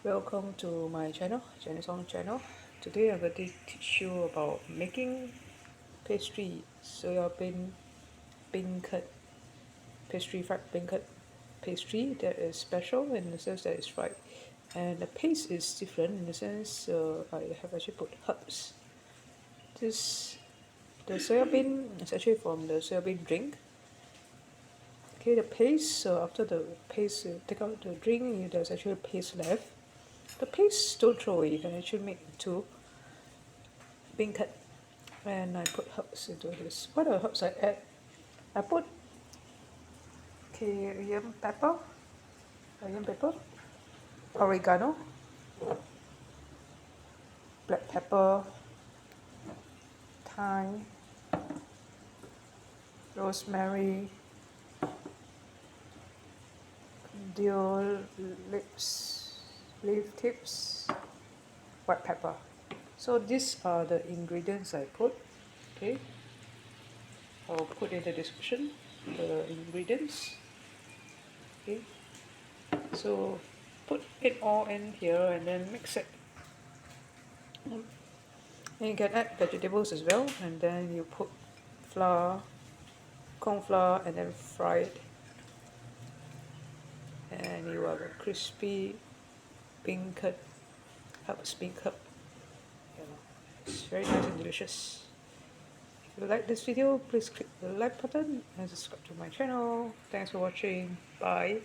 Welcome to my channel, Janice channel. Today I'm going to teach you about making pastry, soya beancurd pastry, fried beancurd pastry that is special in the sense that it's fried. And the paste is different in the sense I have actually put herbs. The soya bean is actually from the soya bean drink. Okay, the paste, so after the paste, you take out the drink, there's actually paste left. The paste don't throw away, you can actually make into beancurd. And I put herbs into this. What are the herbs I add? I put cayenne pepper, oregano, black pepper, thyme, rosemary, dill leaf tips, white pepper. So these are the ingredients I put. Okay, I'll put in the description the ingredients. Okay, so put it all in here and then mix it. And you can add vegetables as well, and then you put flour, corn flour, and then fry it, and you have a crispy beancurd, herbs beancurd. Yeah, it's very nice and delicious. If you like this video, please click the like button and subscribe to my channel. Thanks for watching. Bye.